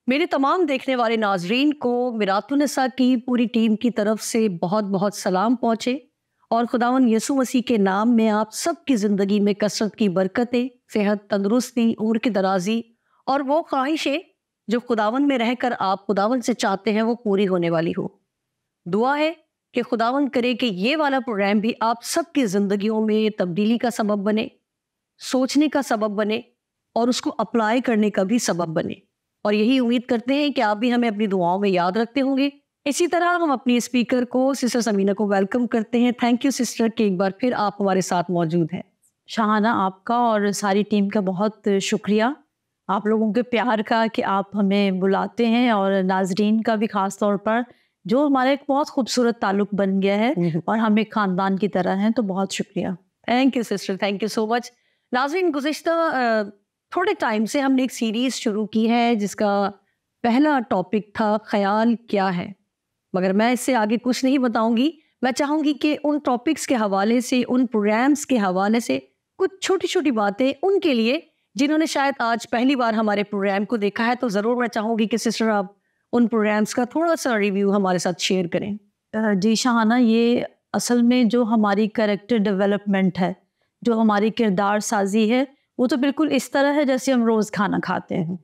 मेरे तमाम देखने वाले नाजरीन को मिरातुन्निसा की पूरी टीम की तरफ से बहुत बहुत सलाम पहुँचे और खुदावन यसु मसीह के नाम में आप सबकी ज़िंदगी में कसरत की बरकतें, सेहत, तंदुरुस्ती, उम्र की दराजी और वो ख्वाहिशें जो खुदावन में रहकर आप खुदावन से चाहते हैं वो पूरी होने वाली हो। दुआ है कि खुदावन करे कि ये वाला प्रोग्राम भी आप सबकी ज़िंदगियों में तब्दीली का सबब बने, सोचने का सबब बने और उसको अप्लाई करने का भी सबब बने। और यही उम्मीद करते हैं कि आप भी हमें अपनी दुआओं में याद रखते होंगे। इसी तरह हम अपनी स्पीकर को सिस्टर समीना को वेलकम करते हैं। थैंक यू सिस्टर कि एक बार फिर आप हमारे साथ मौजूद हैं। शाहाना, आपका और सारी टीम का बहुत शुक्रिया, आप लोगों के प्यार का कि आप हमें बुलाते हैं, और नाजरीन का भी ख़ास तौर पर जो हमारा एक बहुत खूबसूरत ताल्लुक़ बन गया है और हम एक ख़ानदान की तरह हैं, तो बहुत शुक्रिया। Thank you sister, thank you so much. नाज़रीन, गुज़िश्ता थोड़े टाइम से हमने एक सीरीज़ शुरू की है जिसका पहला टॉपिक था ख़याल क्या है। मगर मैं इससे आगे कुछ नहीं बताऊंगी। मैं चाहूँगी कि उन टॉपिक्स के हवाले से, उन प्रोग्राम्स के हवाले से कुछ छोटी छोटी बातें उनके लिए जिन्होंने शायद आज पहली बार हमारे प्रोग्राम को देखा है, तो ज़रूर मैं चाहूँगी कि सिस्टर आप उन प्रोग्राम्स का थोड़ा सा रिव्यू हमारे साथ शेयर करें। जी शाहाना, ये असल में जो हमारी कैरेक्टर डेवलपमेंट है, जो हमारी किरदार साजी है, वो तो बिल्कुल इस तरह है जैसे हम रोज़ खाना खाते हैं।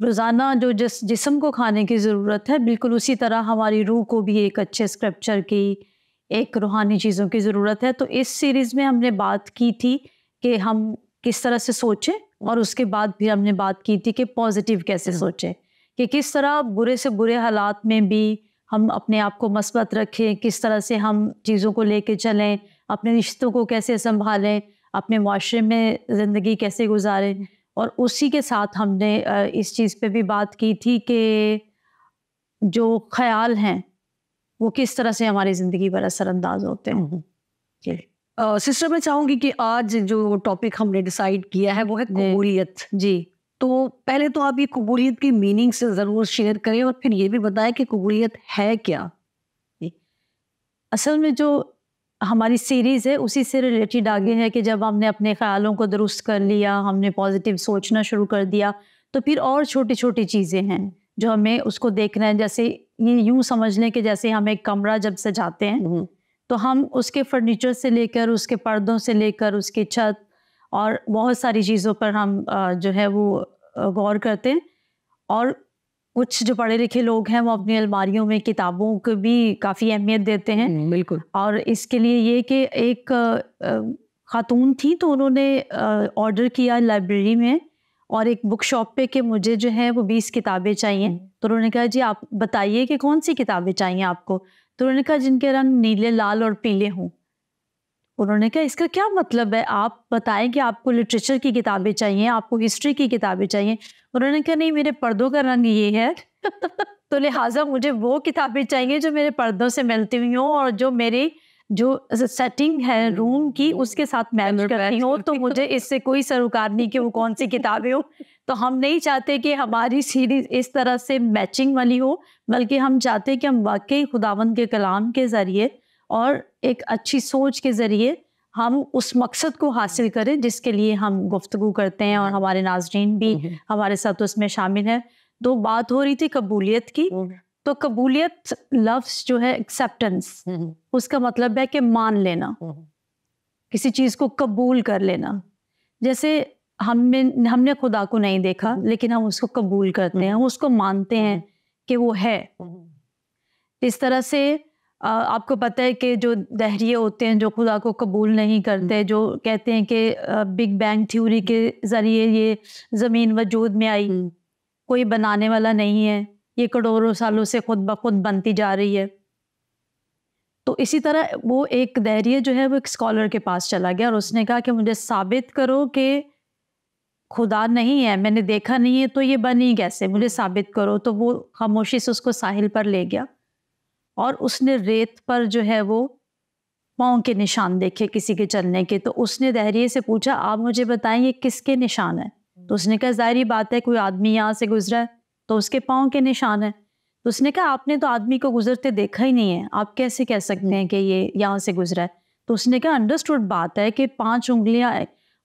रोज़ाना जो जिस्म को खाने की ज़रूरत है, बिल्कुल उसी तरह हमारी रूह को भी एक अच्छे स्क्रिप्चर की, एक रूहानी चीज़ों की ज़रूरत है। तो इस सीरीज़ में हमने बात की थी कि हम किस तरह से सोचें, और उसके बाद फिर हमने बात की थी कि पॉजिटिव कैसे सोचें, कि किस तरह बुरे से बुरे हालात में भी हम अपने आप को मस्बत रखें, किस तरह से हम चीज़ों को लेके चलें, अपने रिश्तों को कैसे संभालें, अपने माशरे में ज़िंदगी कैसे गुजारें। और उसी के साथ हमने इस चीज़ पे भी बात की थी कि जो ख़याल हैं वो किस तरह से हमारी ज़िंदगी पर असरअंदाज होते हैं। सिस्टर, मैं चाहूँगी कि आज जो टॉपिक हमने डिसाइड किया है वो है कबूलियत। जी, तो पहले तो आप ये कबूलियत की मीनिंग से ज़रूर शेयर करें और फिर ये भी बताएं कि कबूलियत है क्या। असल में जो हमारी सीरीज़ है उसी से रिलेटेड आगे है कि जब हमने अपने ख़यालों को दुरुस्त कर लिया, हमने पॉजिटिव सोचना शुरू कर दिया, तो फिर और छोटी छोटी चीज़ें हैं जो हमें उसको देखना है। जैसे ये यूँ समझ लें कि जैसे हम एक कमरा जब सजाते हैं, तो हम उसके फर्नीचर से लेकर, उसके पर्दों से लेकर, उसकी छत और बहुत सारी चीज़ों पर हम जो है वो गौर करते हैं। और कुछ जो पढ़े लिखे लोग हैं वो अपनी अलमारियों में किताबों को भी काफ़ी अहमियत देते हैं। बिल्कुल। और इसके लिए ये कि एक खातून थी, तो उन्होंने ऑर्डर किया लाइब्रेरी में और एक बुक शॉप पे कि मुझे जो है वो 20 किताबें चाहिए। तो उन्होंने कहा जी आप बताइए कि कौन सी किताबें चाहिए आपको। तो उन्होंने कहा जिनके रंग नीले, लाल और पीले हों। उन्होंने कहा इसका क्या मतलब है, आप बताएं कि आपको लिटरेचर की किताबें चाहिए, आपको हिस्ट्री की किताबें चाहिए। उन्होंने कहा नहीं, मेरे पर्दों का रंग ये है तो लिहाजा मुझे वो किताबें चाहिए जो मेरे पर्दों से मिलती हुई हों और जो मेरी जो सेटिंग है रूम की उसके साथ मैच करती हो। तो मुझे इससे कोई सरोकार नहीं कि वो कौन सी किताबें हो। तो हम नहीं चाहते कि हमारी सीरीज इस तरह से मैचिंग वाली हो, बल्कि हम चाहते हैं कि हम वाकई खुदावंद के कलाम के ज़रिए और एक अच्छी सोच के ज़रिए हम उस मकसद को हासिल करें जिसके लिए हम गुफ्तगू करते हैं, और हमारे नाज़रीन भी हमारे साथ उसमें शामिल हैं। तो बात हो रही थी कबूलियत की। तो कबूलियत लफ्ज़ जो है एक्सेप्टेंस, उसका मतलब है कि मान लेना, किसी चीज़ को कबूल कर लेना। जैसे हमने खुदा को नहीं देखा लेकिन हम उसको कबूल करते हैं, हम उसको मानते हैं कि वो है। इस तरह से आपको पता है कि जो दहरिये होते हैं जो खुदा को कबूल नहीं करते, जो कहते हैं कि बिग बैंग थ्योरी के ज़रिए ये ज़मीन वजूद में आई, कोई बनाने वाला नहीं है, ये करोड़ों सालों से खुद ब खुद बनती जा रही है। तो इसी तरह वो एक दहरिया जो है वो एक स्कॉलर के पास चला गया और उसने कहा कि मुझे साबित करो कि खुदा नहीं है, मैंने देखा नहीं है, तो ये बनी कैसे, मुझे साबित करो। तो वो खामोशी से उसको साहिल पर ले गया और उसने रेत पर जो है वो पाँव के निशान देखे किसी के चलने के। तो उसने दहरिये से पूछा आप मुझे बताएं ये किसके निशान है। तो उसने कहा जाहिर बात है कोई आदमी यहाँ से गुजरा है तो उसके पाँव के निशान है। तो उसने कहा आपने तो आदमी को गुजरते देखा ही नहीं है, आप कैसे कह सकते हैं कि ये यहाँ से गुजरा है। तो उसने कहा अंडरस्टूड बात है कि 5 उंगलियां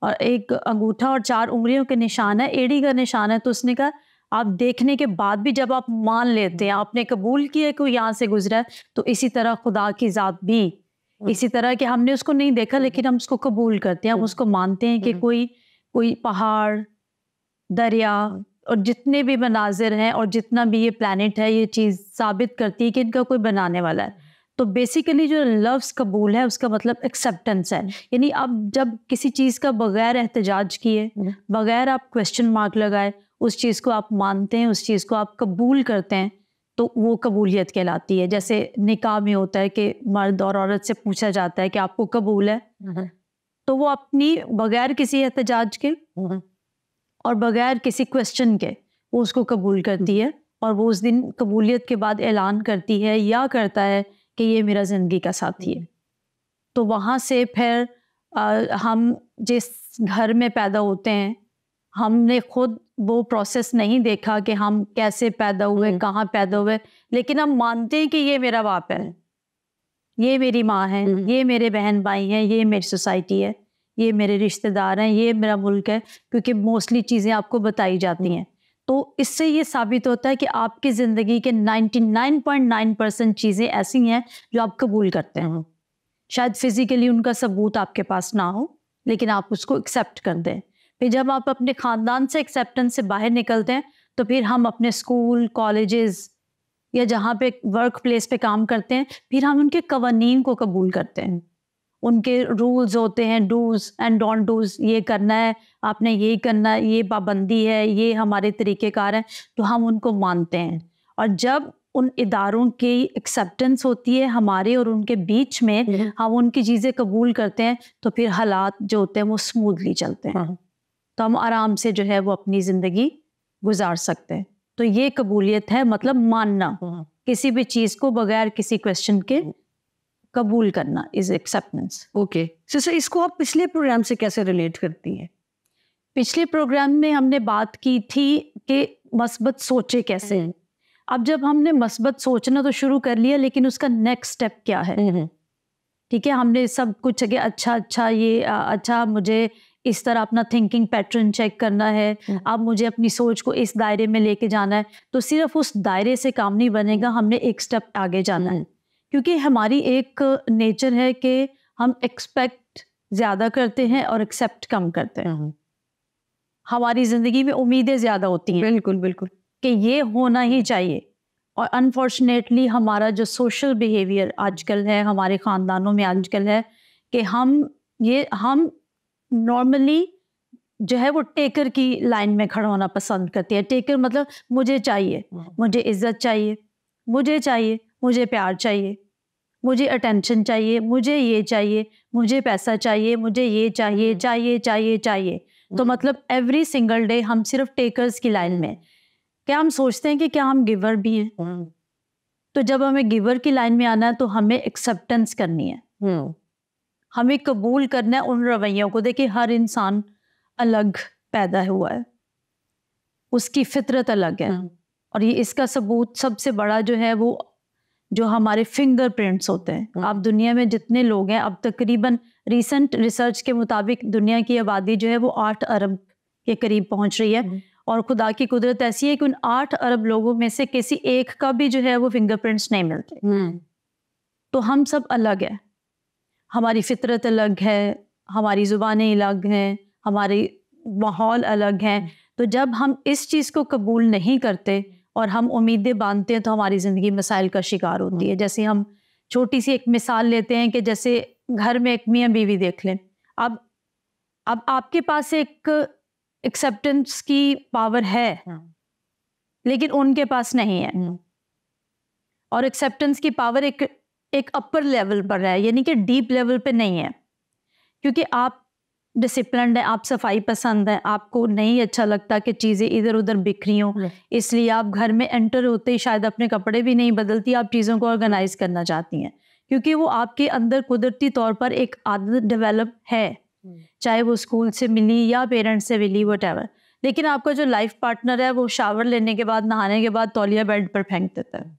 और एक अंगूठा और 4 उंगलियों के निशान है, एड़ी का निशान है। तो उसने कहा आप देखने के बाद भी जब आप मान लेते हैं, आपने कबूल किया कि वो यहाँ से गुजरा है, तो इसी तरह खुदा की ज़ात भी इसी तरह कि हमने उसको नहीं देखा लेकिन हम उसको कबूल करते हैं, हम उसको मानते हैं कि कोई पहाड़, दरिया और जितने भी मनाजिर हैं और जितना भी ये प्लैनेट है, ये चीज़ साबित करती है कि इनका कोई बनाने वाला है। तो बेसिकली जो लफ्ज़ कबूल है उसका मतलब एक्सेप्टेंस है। यानी आप जब किसी चीज़ का बगैर एहतजाज किए, बगैर आप क्वेश्चन मार्क लगाए, उस चीज़ को आप मानते हैं, उस चीज़ को आप कबूल करते हैं, तो वो कबूलियत कहलाती है। जैसे निकाह में होता है कि मर्द और औरत से पूछा जाता है कि आपको कबूल है, तो वो अपनी बगैर किसी एहतजाज के और बगैर किसी क्वेश्चन के वो उसको कबूल करती है, और वो उस दिन कबूलियत के बाद ऐलान करती है या करता है कि ये मेरा ज़िंदगी का साथी है। तो वहाँ से फिर हम जिस घर में पैदा होते हैं, हमने खुद वो प्रोसेस नहीं देखा कि हम कैसे पैदा हुए, कहाँ पैदा हुए, लेकिन हम मानते हैं कि ये मेरा बाप है, ये मेरी माँ है, ये मेरे बहन भाई हैं, ये मेरी सोसाइटी है, ये मेरे रिश्तेदार हैं, ये मेरा मुल्क है, क्योंकि मोस्टली चीज़ें आपको बताई जाती हैं। तो इससे ये साबित होता है कि आपकी ज़िंदगी के 99.9% चीज़ें ऐसी हैं जो आप कबूल करते हैं। शायद फिज़िकली उनका सबूत आपके पास ना हो, लेकिन आप उसको एक्सेप्ट कर दें। फिर जब आप अपने ख़ानदान से एक्सेप्टेंस से बाहर निकलते हैं, तो फिर हम अपने स्कूल, कॉलेजेस या जहाँ पे वर्क प्लेस पे काम करते हैं, फिर हम उनके कवानीन को कबूल करते हैं। उनके रूल्स होते हैं, डूज एंड डोंट डूज, ये करना है, आपने ये करना है, ये पाबंदी है, ये हमारे तरीक़ेकार हैं, तो हम उनको मानते हैं। और जब उन इदारों की एक्सेप्टेंस होती है हमारे और उनके बीच में, हम उनकी चीज़ें कबूल करते हैं, तो फिर हालात जो होते हैं वो स्मूथली चलते हैं। तो हम आराम से जो है वो अपनी ज़िंदगी गुजार सकते हैं। तो ये कबूलियत है, मतलब मानना, किसी भी चीज़ को बगैर किसी क्वेश्चन के कबूल करना इज एक्सेप्टेंस। ओके सिस्टर, इसको आप पिछले प्रोग्राम से कैसे रिलेट करती हैं? पिछले प्रोग्राम में हमने बात की थी कि मस्बत सोचे कैसे। अब जब हमने मस्बत सोचना तो शुरू कर लिया, लेकिन उसका नेक्स्ट स्टेप क्या है? ठीक है, हमने सब कुछ कि अच्छा ये अच्छा मुझे इस तरह अपना थिंकिंग पैटर्न चेक करना है, अब मुझे अपनी सोच को इस दायरे में लेके जाना है। तो सिर्फ उस दायरे से काम नहीं बनेगा, हमने एक स्टेप आगे जाना है, क्योंकि हमारी एक नेचर है कि हम एक्सपेक्ट ज़्यादा करते हैं और एक्सेप्ट कम करते हैं। हमारी ज़िंदगी में उम्मीदें ज़्यादा होती हैं, बिल्कुल बिल्कुल, कि ये होना ही चाहिए। और अनफॉर्चुनेटली हमारा जो सोशल बिहेवियर आजकल है, हमारे ख़ानदानों में आजकल है कि हम नॉर्मली जो है वो टेकर की लाइन में खड़ा होना पसंद करते हैं। टेकर मतलब मुझे चाहिए, मुझे इज्जत चाहिए, मुझे प्यार चाहिए, मुझे अटेंशन चाहिए, मुझे ये चाहिए, मुझे पैसा चाहिए, मुझे ये चाहिए। तो मतलब एवरी सिंगल डे हम सिर्फ टेकर्स की लाइन में। क्या हम सोचते हैं कि क्या हम गिवर भी हैं? तो जब हमें गिवर की लाइन में आना है तो हमें एक्सेप्टेंस करनी है, हमें कबूल करना है उन रवैयों को। देखिए, हर इंसान अलग पैदा हुआ है, उसकी फितरत अलग है, और ये इसका सबूत सबसे बड़ा जो है वो जो हमारे फिंगरप्रिंट्स होते हैं। आप दुनिया में जितने लोग हैं, अब तकरीबन रीसेंट रिसर्च के मुताबिक दुनिया की आबादी जो है वो 8 अरब के करीब पहुंच रही है, और खुदा की कुदरत ऐसी है कि उन 8 अरब लोगों में से किसी एक का भी जो है वो फिंगरप्रिंट्स नहीं मिलते। तो हम सब अलग है, हमारी फितरत अलग है, हमारी ज़ुबानें अलग हैं, हमारी माहौल अलग हैं। तो जब हम इस चीज़ को कबूल नहीं करते और हम उम्मीदें बांधते हैं, तो हमारी ज़िंदगी मसाइल का शिकार होती है। जैसे हम छोटी सी एक मिसाल लेते हैं कि जैसे घर में एक मियाँ बीवी देख लें। अब आपके पास एक एक्सेप्टेंस की पावर है, लेकिन उनके पास नहीं है। और एक्सेप्टेंस की पावर एक अपर लेवल पर है, यानी कि डीप लेवल पे नहीं है, क्योंकि आप डिसिप्लिन्ड है, आप सफाई पसंद है, आपको नहीं अच्छा लगता कि चीज़ें इधर उधर बिखरी हों, इसलिए आप घर में एंटर होते ही शायद अपने कपड़े भी नहीं बदलती, आप चीज़ों को ऑर्गेनाइज करना चाहती हैं, क्योंकि वो आपके अंदर कुदरती तौर पर एक आदत डेवलप है, चाहे वो स्कूल से मिली या पेरेंट्स से मिली, व्हाटएवर। लेकिन आपका जो लाइफ पार्टनर है वो शावर लेने के बाद, नहाने के बाद तौलिया बेड पर फेंक देता है,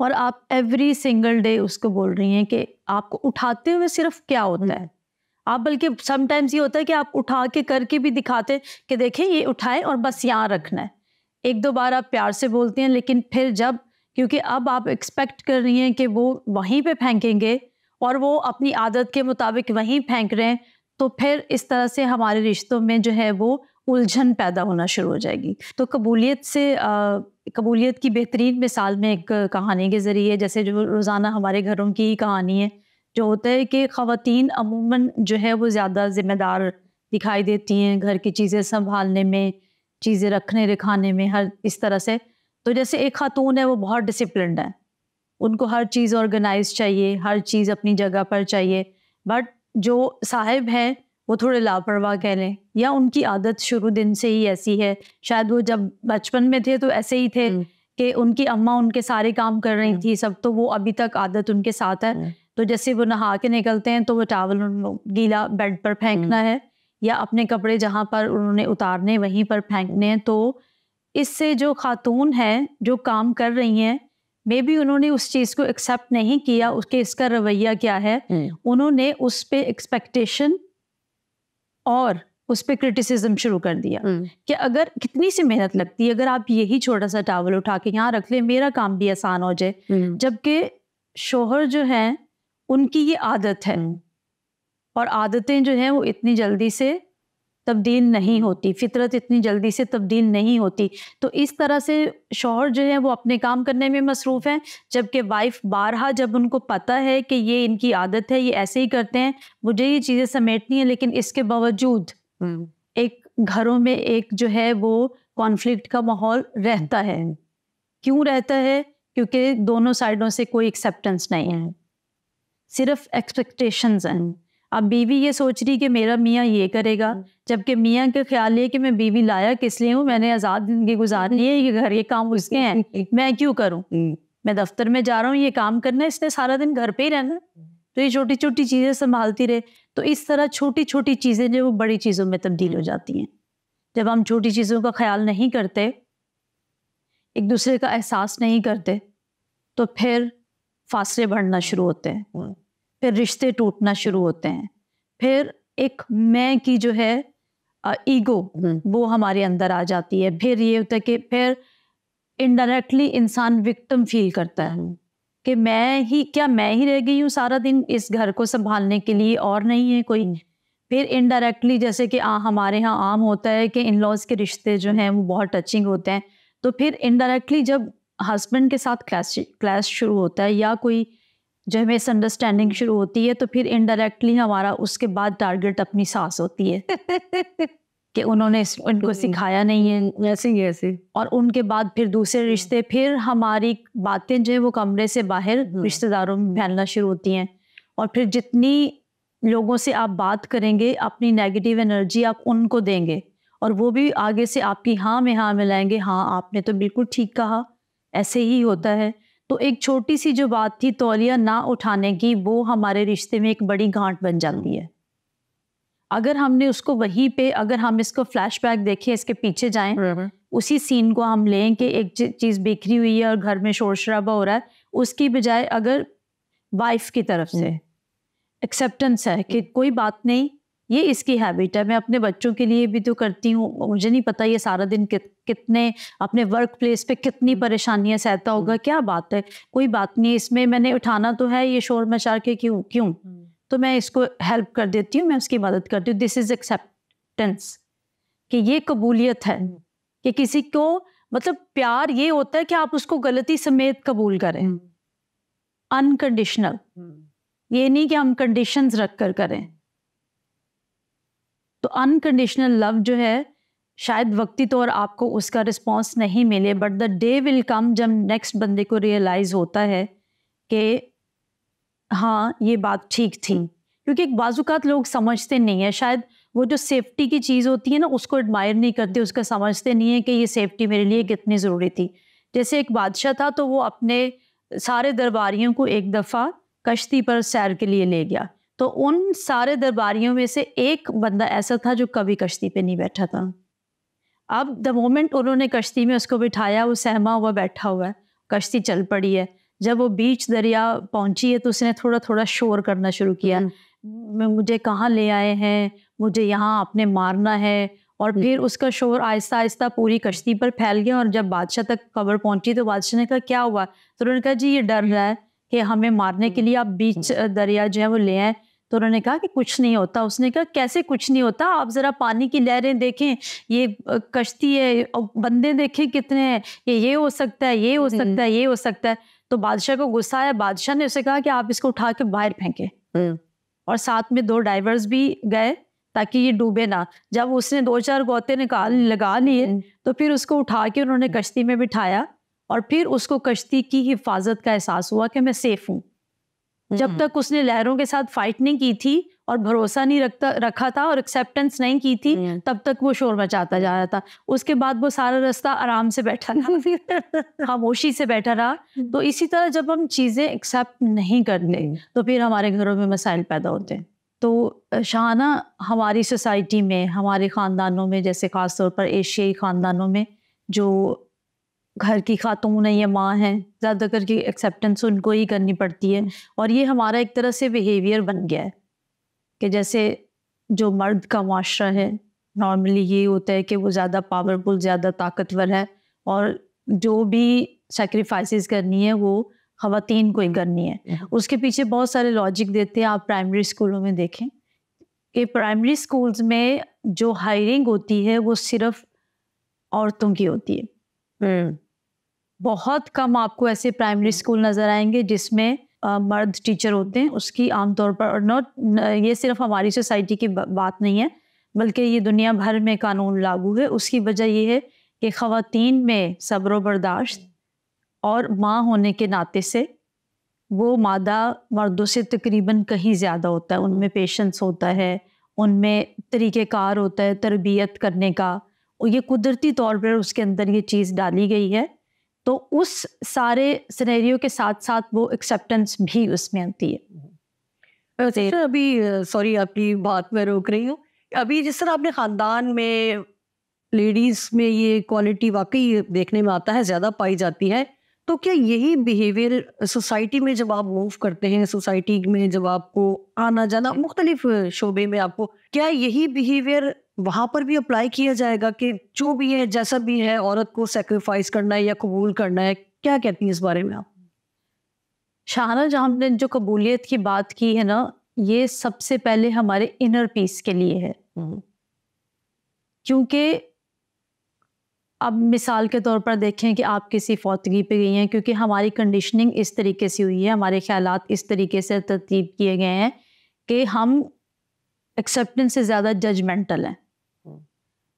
और आप एवरी सिंगल डे उसको बोल रही हैं कि आपको उठाते हुए सिर्फ क्या होता है, आप बल्कि समटाइम्स ये होता है कि आप उठा के करके भी दिखाते कि देखें ये उठाएं और बस यहाँ रखना है। एक दो बार आप प्यार से बोलते हैं, लेकिन फिर जब, क्योंकि अब आप एक्सपेक्ट कर रही हैं कि वो वहीं पे फेंकेंगे और वो अपनी आदत के मुताबिक वहीं फेंक रहे हैं, तो फिर इस तरह से हमारे रिश्तों में जो है वो उलझन पैदा होना शुरू हो जाएगी। तो कबूलियत की बेहतरीन मिसाल में एक कहानी के ज़रिए, जैसे जो रोज़ाना हमारे घरों की कहानी है, जो होता है कि ख़वातीन अमूमन जो है वो ज़्यादा ज़िम्मेदार दिखाई देती हैं घर की चीज़ें संभालने में, चीज़ें रखने रखाने में, हर इस तरह से। तो जैसे एक खातून है वो बहुत डिसिप्लिन्ड है, उनको हर चीज़ ऑर्गेनाइज चाहिए, हर चीज़ अपनी जगह पर चाहिए। बट जो साहिब हैं वो थोड़े लापरवाह कह लें, या उनकी आदत शुरू दिन से ही ऐसी है, शायद वो जब बचपन में थे तो ऐसे ही थे कि उनकी अम्मा उनके सारे काम कर रही थी सब, तो वो अभी तक आदत उनके साथ है। तो जैसे वो नहा के निकलते हैं तो वो टावल गीला बेड पर फेंकना है, या अपने कपड़े जहाँ पर उन्होंने उतारने वहीं पर फेंकने हैं। तो इससे जो खातून है जो काम कर रही हैं, मे बी उन्होंने उस चीज़ को एक्सेप्ट नहीं किया, उसके इसका रवैया क्या है, उन्होंने उस पे एक्सपेक्टेशन और उस पे क्रिटिसिज्म शुरू कर दिया कि अगर कितनी सी मेहनत लगती है, अगर आप यही छोटा सा टावल उठा के यहाँ रख लें, मेरा काम भी आसान हो जाए। जबकि शोहर जो हैं उनकी ये आदत है, और आदतें जो हैं वो इतनी जल्दी से तब्दील नहीं होती, फितरत इतनी जल्दी से तब्दील नहीं होती। तो इस तरह से शौहर जो है वो अपने काम करने में मसरूफ़ हैं, जबकि वाइफ बारहा जब उनको पता है कि ये इनकी आदत है, ये ऐसे ही करते हैं, मुझे ये चीज़ें समेटनी है, लेकिन इसके बावजूद एक घरों में एक जो है वो कॉन्फ्लिक्ट का माहौल रहता है। क्यों रहता है? क्योंकि दोनों साइडों से कोई एक्सेप्टेंस नहीं है, सिर्फ एक्सपेक्टेशंस हैं। अब बीवी ये सोच रही कि मेरा मियाँ ये करेगा, जबकि मियाँ का ख्याल है कि मैं बीवी लाया किस लिए हूँ, मैंने आज़ाद ज़िंदगी गुजारनी है, ये घर ये काम उसके हैं, मैं क्यों करूँ, मैं दफ्तर में जा रहा हूँ, ये काम करना है, इसने सारा दिन घर पे ही रहना, तो ये छोटी छोटी चीज़ें संभालती रहे। तो इस तरह छोटी छोटी चीज़ें जो वो बड़ी चीज़ों में तब्दील हो जाती हैं। जब हम छोटी चीज़ों का ख्याल नहीं करते, एक दूसरे का एहसास नहीं करते, तो फिर फासले बढ़ना शुरू होते हैं, फिर रिश्ते टूटना शुरू होते हैं, फिर एक मैं की जो है ईगो वो हमारे अंदर आ जाती है। फिर ये होता है कि फिर इनडायरेक्टली इंसान विक्टिम फील करता है कि मैं ही रह गई हूँ सारा दिन इस घर को संभालने के लिए, और नहीं है कोई। फिर इनडायरेक्टली जैसे कि हमारे यहाँ आम होता है कि इन लॉज के रिश्ते जो हैं वो बहुत टचिंग होते हैं, तो फिर इनडायरेक्टली जब हस्बैंड के साथ क्लैश शुरू होता है या कोई जो मिसअंडरस्टैंडिंग शुरू होती है, तो फिर इनडायरेक्टली हमारा उसके बाद टारगेट अपनी सास होती है कि उन्होंने उनको सिखाया नहीं है ऐसे, और उनके बाद फिर दूसरे रिश्ते, फिर हमारी बातें जो है वो कमरे से बाहर रिश्तेदारों में फैलना शुरू होती हैं। और फिर जितनी लोगों से आप बात करेंगे, अपनी नेगेटिव एनर्जी आप उनको देंगे, और वो भी आगे से आपकी हाँ में हाँ मिलाएंगे, हाँ आपने तो बिल्कुल ठीक कहा, ऐसे ही होता है। तो एक छोटी सी जो बात थी तौलिया ना उठाने की, वो हमारे रिश्ते में एक बड़ी गांठ बन जाती है। अगर हमने उसको वहीं पे, अगर हम इसको फ्लैशबैक देखें, इसके पीछे जाएं, उसी सीन को हम लें कि एक चीज़ बिखरी हुई है और घर में शोर शराबा हो रहा है, उसकी बजाय अगर वाइफ की तरफ से एक्सेप्टेंस है कि कोई बात नहीं, ये इसकी हैबिट है, मैं अपने बच्चों के लिए भी तो करती हूँ, मुझे नहीं पता ये सारा दिन कितने अपने वर्क प्लेस पे कितनी परेशानियां सहता होगा, क्या बात है, कोई बात नहीं, इसमें मैंने उठाना तो है ये शोर मचा के, क्यों तो मैं इसको हेल्प कर देती हूँ, मैं उसकी मदद करती हूँ। दिस इज एक्सेप्टेंस, कि ये कबूलियत है कि किसी को, मतलब प्यार ये होता है कि आप उसको गलती समेत कबूल करें, अनकंडीशनल, ये नहीं कि हम कंडीशंस रख कर करें। तो अनकंडीशनल लव जो है, शायद वक्ती तौर आपको उसका रिस्पॉन्स नहीं मिले, but the day will come जब नेक्स्ट बंदे को रियलाइज होता है कि हाँ ये बात ठीक थी। क्योंकि एक बाजुकात लोग समझते नहीं है, शायद वो जो सेफ्टी की चीज़ होती है ना, उसको एडमायर नहीं करते, उसका समझते नहीं है कि ये सेफ्टी मेरे लिए कितनी ज़रूरी थी। जैसे एक बादशाह था, तो वो अपने सारे दरबारियों को एक दफ़ा कश्ती पर सैर के लिए ले गया, तो उन सारे दरबारियों में से एक बंदा ऐसा था जो कभी कश्ती पे नहीं बैठा था। अब द मोमेंट उन्होंने कश्ती में उसको बिठाया, वो सहमा हुआ बैठा हुआ है, कश्ती चल पड़ी है। जब वो बीच दरिया पहुंची है तो उसने थोड़ा थोड़ा शोर करना शुरू किया, मुझे कहाँ ले आए हैं, मुझे यहाँ आपने मारना है। और फिर उसका शोर आहिस्ता आहिस्ता पूरी कश्ती पर फैल गया और जब बादशाह तक खबर पहुंची तो बादशाह ने कहा क्या हुआ? तो उन्होंने कहा जी ये डर रहा है कि हमें मारने के लिए आप बीच दरिया जो है वो ले आए। तो उन्होंने कहा कि कुछ नहीं होता। उसने कहा कैसे कुछ नहीं होता, आप ज़रा पानी की लहरें देखें, ये कश्ती है, बंदे देखें कितने हैं, ये हो सकता है, ये हो सकता है, ये हो सकता है। तो बादशाह को गुस्सा आया। बादशाह ने उसे कहा कि आप इसको उठा के बाहर फेंकें। और साथ में 2 डाइवर्स भी गए ताकि ये डूबे ना। जब उसने 2-4 गोते लगा लिए तो फिर उसको उठा के उन्होंने कश्ती में बिठाया और फिर उसको कश्ती की हिफाजत का एहसास हुआ कि मैं सेफ हूँ। जब तक उसने लहरों के साथ फाइट नहीं की थी और भरोसा नहीं रखा था और एक्सेप्टेंस नहीं की थी, तब तक वो शोर मचाता जा रहा था। उसके बाद वो सारा रास्ता आराम से बैठा रहा, खामोशी से बैठा रहा। तो इसी तरह जब हम चीज़ें एक्सेप्ट नहीं करते तो फिर हमारे घरों में मसाइल पैदा होते हैं। तो शाहाना, हमारी सोसाइटी में, हमारे ख़ानदानों में, जैसे ख़ास तौर पर एशियाई ख़ानदानों में जो घर की खातून है या माँ हैं, ज़्यादातर की एक्सेप्टेंस उनको ही करनी पड़ती है। और ये हमारा एक तरह से बिहेवियर बन गया है कि जैसे जो मर्द का माशरा है नॉर्मली ये होता है कि वो ज़्यादा पावरफुल, ज़्यादा ताकतवर है और जो भी सेक्रीफाइसेस करनी है वो ख़वातीन को ही करनी है। उसके पीछे बहुत सारे लॉजिक देते हैं। आप प्राइमरी स्कूलों में देखें कि प्राइमरी स्कूल्स में जो हायरिंग होती है वो सिर्फ औरतों की होती है। बहुत कम आपको ऐसे प्राइमरी स्कूल नज़र आएंगे जिसमें मर्द टीचर होते हैं। उसकी आमतौर पर, और नॉट ये सिर्फ हमारी सोसाइटी की बात नहीं है बल्कि ये दुनिया भर में कानून लागू है। उसकी वजह ये है कि ख़वातीन में सब्र व बर्दाश्त और माँ होने के नाते से वो मादा मर्दों से तकरीबन कहीं ज़्यादा होता है। उनमें पेशेंस होता है, उनमें तरीक़ेकार होता है तरबियत करने का, और ये कुदरती तौर पर उसके अंदर ये चीज़ डाली गई है। तो उस सारे सिनेरियो के साथ साथ वो एक्सेप्टेंस भी उसमें आती है। अच्छा, अभी सॉरी आपकी बात मैं रोक रही हूँ। अभी जिस तरह आपने ख़ानदान में लेडीज़ में ये क्वालिटी वाकई देखने में आता है, ज़्यादा पाई जाती है, तो क्या यही बिहेवियर सोसाइटी में जब आप मूव करते हैं, सोसाइटी में जब आपको आना जाना मुख्तलिफ शोबे में, आपको क्या यही बिहेवियर वहाँ पर भी अप्लाई किया जाएगा कि जो भी है, जैसा भी है, औरत को सेक्रीफाइस करना है या कबूल करना है? क्या कहती हैं इस बारे में आप? शाहाना, जहाँ हमने जो कबूलियत की बात की है ना, ये सबसे पहले हमारे इनर पीस के लिए है। क्योंकि अब मिसाल के तौर पर देखें कि आप किसी फौतगी पे गई हैं, क्योंकि हमारी कंडीशनिंग इस तरीके से हुई है, हमारे ख्यालात इस तरीके से तरतीब किए गए हैं कि हम एक्सेप्टेंस से ज़्यादा जजमेंटल हैं।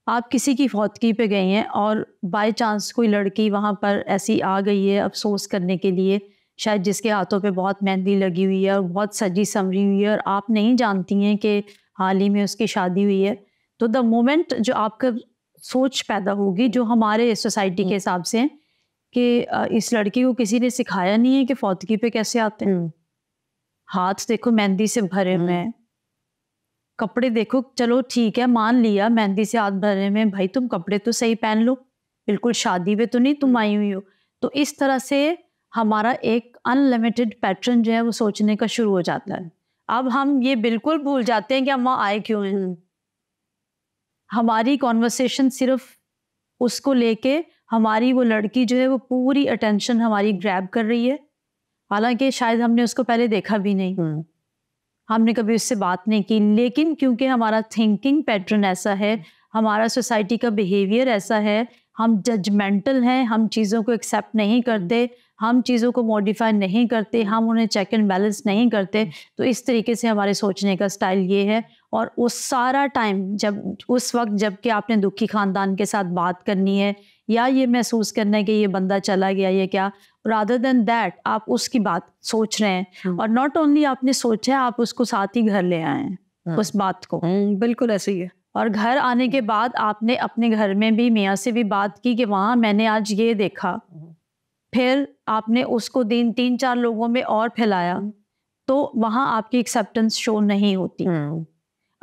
आप किसी की फौतगी पे गई हैं और बाय चांस कोई लड़की वहाँ पर ऐसी आ गई है अफसोस करने के लिए, शायद जिसके हाथों पे बहुत मेहंदी लगी हुई है और बहुत सजी संवरी हुई है और आप नहीं जानती हैं कि हाल ही में उसकी शादी हुई है। तो द मोमेंट जो आपका सोच पैदा होगी, जो हमारे सोसाइटी के हिसाब से कि इस लड़की को किसी ने सिखाया नहीं है कि फौतगी पे कैसे आते हैं। हाथ देखो मेहंदी से भरे हुए हैं, कपड़े देखो, चलो ठीक है मान लिया मेहंदी से हाथ भरे में, भाई तुम कपड़े तो सही पहन लो, बिल्कुल शादी में तो नहीं तुम आई हुई हो। तो इस तरह से हमारा एक अनलिमिटेड पैटर्न जो है वो सोचने का शुरू हो जाता है। अब हम ये बिल्कुल भूल जाते हैं कि हम वहाँ आए क्यों हैं। हमारी कॉन्वर्सेशन सिर्फ उसको लेके, हमारी वो लड़की जो है वो पूरी अटेंशन हमारी ग्रैब कर रही है, हालांकि शायद हमने उसको पहले देखा भी नहीं, हमने कभी उससे बात नहीं की, लेकिन क्योंकि हमारा थिंकिंग पैटर्न ऐसा है, हमारा सोसाइटी का बिहेवियर ऐसा है, हम जजमेंटल हैं, हम चीज़ों को एक्सेप्ट नहीं करते, हम चीज़ों को मॉडिफाई नहीं करते, हम उन्हें चेक एंड बैलेंस नहीं करते। तो इस तरीके से हमारे सोचने का स्टाइल ये है। और वो सारा टाइम जब उस वक्त जबकि आपने दुखी ख़ानदान के साथ बात करनी है या ये महसूस करना है कि ये बंदा चला गया या क्या, रादर देन दैट आप उसकी बात सोच रहे हैं। और नॉट ओनली आपने सोचा है, आप उसको साथ ही घर ले आए हैं उस बात को। बिल्कुल ऐसे ही है। और घर आने के बाद आपने अपने घर में भी मियाँ से भी बात की कि वहाँ मैंने आज ये देखा, फिर आपने उसको 3-4 लोगों में और फैलाया, तो वहाँ आपकी एक्सेप्टेंस शो नहीं होती।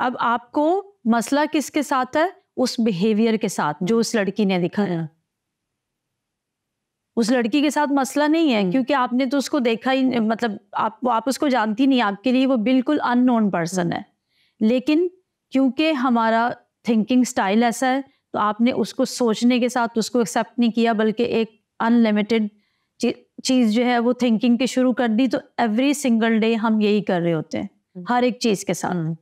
अब आपको मसला किसके साथ है? उस बिहेवियर के साथ जो उस लड़की ने दिखाया। उस लड़की के साथ मसला नहीं है, क्योंकि आपने तो उसको देखा ही, मतलब आप उसको जानती नहीं, आपके लिए वो बिल्कुल अननोन पर्सन है। लेकिन क्योंकि हमारा थिंकिंग स्टाइल ऐसा है, तो आपने उसको सोचने के साथ उसको एक्सेप्ट नहीं किया, बल्कि एक अनलिमिटेड चीज़ जो है वो थिंकिंग की शुरू कर दी। तो एवरी सिंगल डे हम यही कर रहे होते हैं हर एक चीज़ के साथ,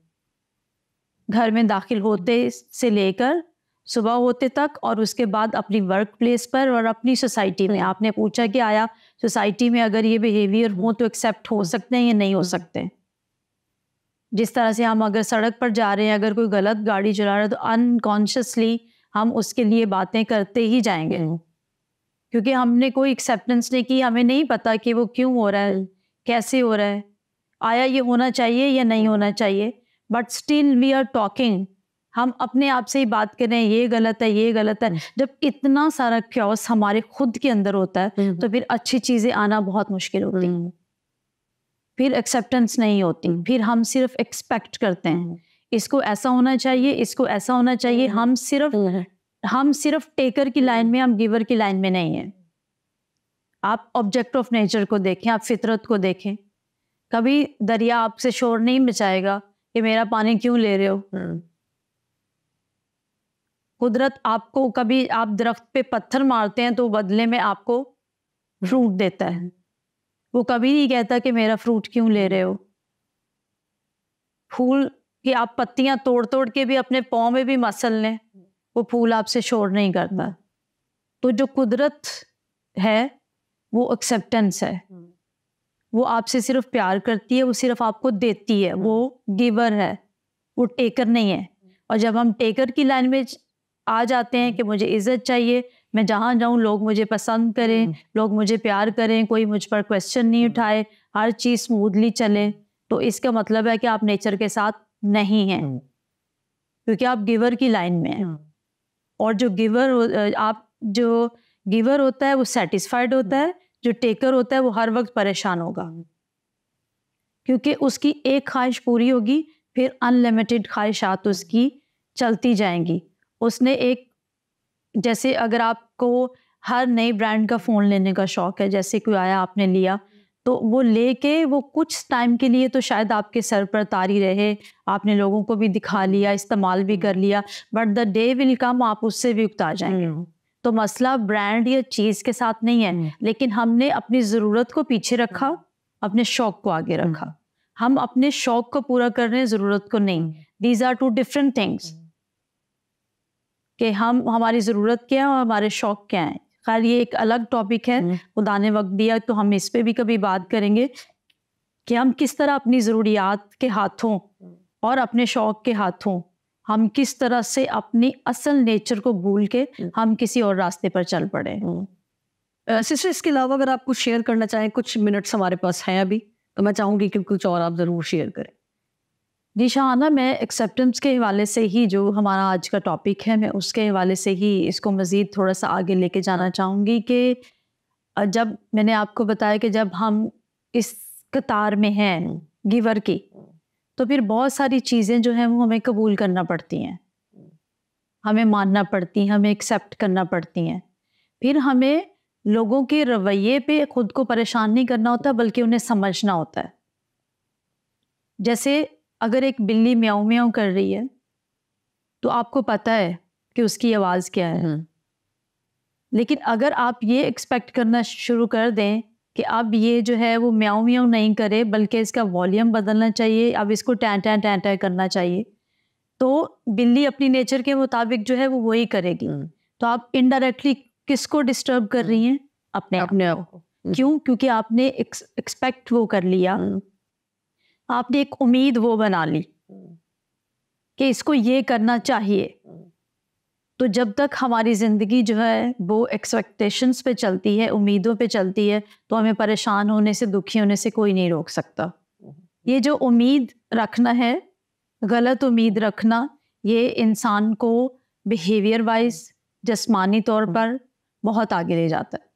घर में दाखिल होते से लेकर सुबह होते तक, और उसके बाद अपनी वर्क प्लेस पर और अपनी सोसाइटी में। आपने पूछा कि आया सोसाइटी में अगर ये बिहेवियर हो तो एक्सेप्ट हो सकते हैं या नहीं हो सकते। जिस तरह से हम अगर सड़क पर जा रहे हैं, अगर कोई गलत गाड़ी चला रहा है, तो अनकॉन्शियसली हम उसके लिए बातें करते ही जाएंगे, क्योंकि हमने कोई एक्सेप्टेंस नहीं की, हमें नहीं पता कि वो क्यों हो रहा है, कैसे हो रहा है, आया ये होना चाहिए या नहीं होना चाहिए, but still we are talking. हम अपने आप से ही बात कर रहे हैं, ये गलत है, ये गलत है। जब इतना सारा क्योस हमारे खुद के अंदर होता है, तो फिर अच्छी चीज़ें आना बहुत मुश्किल होती है, फिर एक्सेप्टेंस नहीं होती, फिर हम सिर्फ एक्सपेक्ट करते हैं इसको ऐसा होना चाहिए, इसको ऐसा होना चाहिए। हम सिर्फ टेकर की लाइन में, हम गिवर की लाइन में नहीं है। आप ऑब्जेक्ट ऑफ नेचर को देखें, आप फितरत को देखें। कभी दरिया आपसे शोर नहीं मचाएगा कि मेरा पानी क्यों ले रहे हो। कुदरत आपको, कभी आप दरख्त पे पत्थर मारते हैं तो बदले में आपको फ्रूट देता है, वो कभी नहीं कहता कि मेरा फ्रूट क्यों ले रहे हो। फूल की आप पत्तियां तोड़ तोड़ के भी अपने पाँव में भी मसल लें, वो फूल आपसे शोर नहीं करता। तो जो कुदरत है वो एक्सेप्टेंस है, वो आपसे सिर्फ प्यार करती है, वो सिर्फ आपको देती है, वो गिवर है, वो टेकर नहीं है। और जब हम टेकर की लाइन में आ जाते हैं कि मुझे इज्जत चाहिए, मैं जहाँ जाऊँ लोग मुझे पसंद करें, लोग मुझे प्यार करें, कोई मुझ पर क्वेश्चन नहीं उठाए, हर चीज़ स्मूथली चले, तो इसका मतलब है कि आप नेचर के साथ नहीं हैं, क्योंकि आप गिवर की लाइन में हैं। और जो गिवर होता है वो सेटिस्फाइड होता है, जो टेकर होता है वो हर वक्त परेशान होगा, क्योंकि उसकी एक ख्वाहिश पूरी होगी, फिर अनलिमिटेड ख्वाहिशात उसकी चलती जाएंगी। उसने एक, जैसे अगर आपको हर नई ब्रांड का फ़ोन लेने का शौक़ है, जैसे कोई आया आपने लिया, तो वो लेके वो कुछ टाइम के लिए तो शायद आपके सर पर तारी रहे, आपने लोगों को भी दिखा लिया, इस्तेमाल भी कर लिया, but the day will come आप उससे भी उकता जाएंगे। तो मसला ब्रांड या चीज़ के साथ नहीं है, लेकिन हमने अपनी ज़रूरत को पीछे रखा, अपने शौक़ को आगे रखा। हम अपने शौक़ को पूरा कर रहे हैं, ज़रूरत को नहीं। These are two different things, कि हमारी ज़रूरत क्या है और हमारे शौक़ क्या हैं। खैर ये एक अलग टॉपिक है, खुदा ने वक्त दिया तो हम इस पे भी कभी बात करेंगे कि हम किस तरह अपनी ज़रूरियात के हाथों और अपने शौक़ के हाथों हम किस तरह से अपनी असल नेचर को भूल के हम किसी और रास्ते पर चल पड़े। सिस्टर, इसके अलावा अगर आप कुछ शेयर करना चाहें, कुछ मिनट्स हमारे पास हैं अभी, तो मैं चाहूँगी कि कुछ और आप ज़रूर शेयर करें। जी शाहाना, मैं एक्सेप्टेंस के हवाले से ही, जो हमारा आज का टॉपिक है, मैं उसके हवाले से ही इसको मज़ीद थोड़ा सा आगे लेके जाना चाहूँगी कि जब मैंने आपको बताया कि जब हम इस कतार में हैं गिवर की, तो फिर बहुत सारी चीज़ें जो हैं वो हमें कबूल करना पड़ती हैं, हमें मानना पड़ती हैं, हमें एक्सेप्ट करना पड़ती हैं। फिर हमें लोगों के रवैये पे खुद को परेशान नहीं करना होता, बल्कि उन्हें समझना होता है। जैसे अगर एक बिल्ली म्याऊं म्याऊं कर रही है, तो आपको पता है कि उसकी आवाज़ क्या है, लेकिन अगर आप ये एक्सपेक्ट करना शुरू कर दें कि अब ये जो है वो म्याऊं म्याऊं नहीं करे, बल्कि इसका वॉल्यूम बदलना चाहिए, अब इसको टैं टैं टैं टैं करना चाहिए, तो बिल्ली अपनी नेचर के मुताबिक जो है वो वही करेगी। तो आप इनडायरेक्टली किसको डिस्टर्ब कर रही हैं? अपने आप को। क्यों? क्योंकि आपने एक्सपेक्ट वो कर लिया, आपने एक उम्मीद वो बना ली कि इसको ये करना चाहिए। तो जब तक हमारी ज़िंदगी जो है वो एक्सपेक्टेशंस पे चलती है, उम्मीदों पे चलती है, तो हमें परेशान होने से, दुखी होने से कोई नहीं रोक सकता। ये जो उम्मीद रखना है, गलत उम्मीद रखना, ये इंसान को बिहेवियर वाइज, जिस्मानी तौर पर बहुत आगे ले जाता है।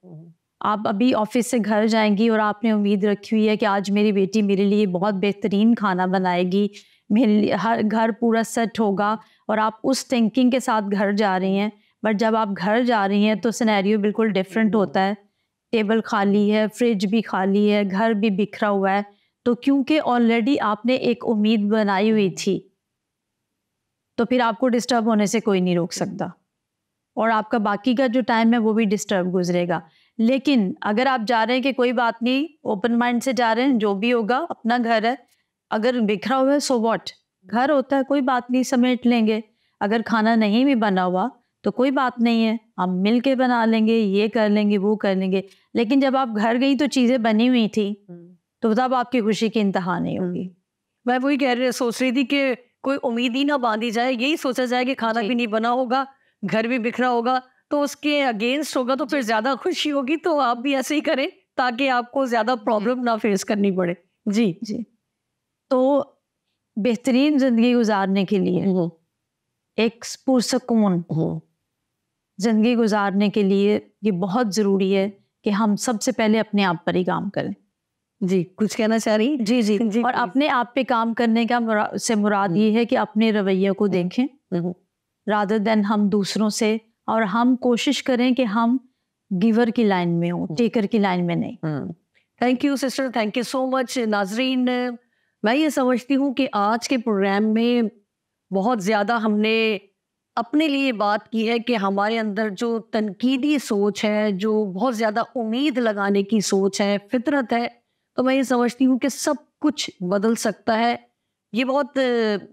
आप अभी ऑफिस से घर जाएंगी और आपने उम्मीद रखी हुई है कि आज मेरी बेटी मेरे लिए बहुत बेहतरीन खाना बनाएगी, मेरे लिए हर घर पूरा सेट होगा, और आप उस थिंकिंग के साथ घर जा रही हैं। बट जब आप घर जा रही हैं तो सिनेरियो बिल्कुल डिफरेंट होता है। टेबल खाली है, फ्रिज भी खाली है, घर भी बिखरा हुआ है, तो क्योंकि ऑलरेडी आपने एक उम्मीद बनाई हुई थी, तो फिर आपको डिस्टर्ब होने से कोई नहीं रोक सकता, और आपका बाकी का जो टाइम है वो भी डिस्टर्ब गुजरेगा। लेकिन अगर आप जा रहे हैं कि कोई बात नहीं, ओपन माइंड से जा रहे हैं, जो भी होगा अपना घर है, अगर बिखरा हुआ है सो व्हाट, घर होता है, कोई बात नहीं, समेट लेंगे। अगर खाना नहीं भी बना हुआ तो कोई बात नहीं है, हम मिल के बना लेंगे, ये कर लेंगे, वो कर लेंगे। लेकिन जब आप घर गई तो चीज़ें बनी हुई थी, तो तब आपकी खुशी की इंतहा नहीं होगी। मैं वही सोच रही थी कि कोई उम्मीद ही ना बांधी जाए, यही सोचा जाए कि खाना भी नहीं बना होगा, घर भी बिखरा होगा, तो उसके अगेंस्ट होगा तो फिर ज़्यादा खुशी होगी। तो आप भी ऐसे ही करें ताकि आपको ज़्यादा प्रॉब्लम ना फेस करनी पड़े। जी जी। तो बेहतरीन ज़िंदगी गुजारने के लिए, एक पुरसकून ज़िंदगी गुजारने के लिए ये बहुत ज़रूरी है कि हम सबसे पहले अपने आप पर ही काम करें। जी, कुछ कहना चाह रही? जी जी, जी। और अपने आप पे काम करने का से मुराद ये है कि अपने रवैये को देखें रादर देन हम दूसरों से, और हम कोशिश करें कि हम गिवर की लाइन में हो, टेकर की लाइन में नहीं। Thank you sister, thank you so much. नाजरीन, मैं ये समझती हूँ कि आज के प्रोग्राम में बहुत ज़्यादा हमने अपने लिए बात की है कि हमारे अंदर जो तनकीदी सोच है, जो बहुत ज़्यादा उम्मीद लगाने की सोच है, फितरत है, तो मैं ये समझती हूँ कि सब कुछ बदल सकता है। ये बहुत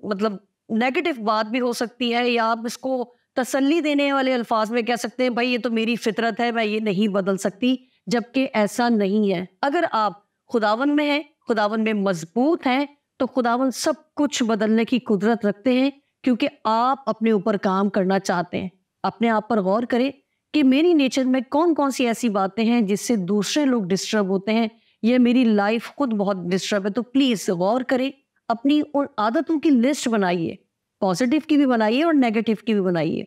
मतलब नेगेटिव बात भी हो सकती है, या आप इसको तसल्ली देने वाले अल्फाज में कह सकते हैं, भाई ये तो मेरी फितरत है, मैं ये नहीं बदल सकती, जबकि ऐसा नहीं है। अगर आप खुदावन में हैं, खुदावन में मजबूत हैं, तो खुदावन सब कुछ बदलने की कुदरत रखते हैं, क्योंकि आप अपने ऊपर काम करना चाहते हैं। अपने आप पर गौर करें कि मेरी नेचर में कौन कौन सी ऐसी बातें हैं जिससे दूसरे लोग डिस्टर्ब होते हैं, ये मेरी लाइफ खुद बहुत डिस्टर्ब है। तो प्लीज़ गौर करें, अपनी उन आदतों की लिस्ट बनाइए, पॉजिटिव की भी बनाइए और नेगेटिव की भी बनाइए।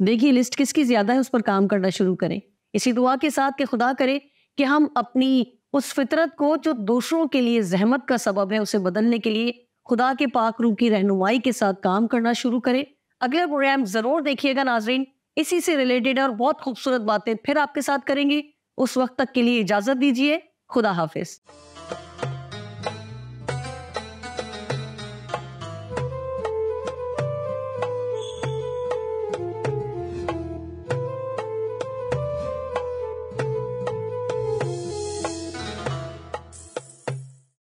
देखिए लिस्ट किसकी ज़्यादा है, उस पर काम करना शुरू करें। इसी दुआ के साथ कि खुदा करे कि हम अपनी उस फितरत को जो दूसरों के लिए जहमत का सबब है, उसे बदलने के लिए खुदा के पाक रूह की रहनुमाई के साथ काम करना शुरू करें। अगला प्रोग्राम ज़रूर देखिएगा नाजरीन, इसी से रिलेटेड और बहुत खूबसूरत बातें फिर आपके साथ करेंगे। उस वक्त तक के लिए इजाज़त दीजिए। खुदा हाफिज।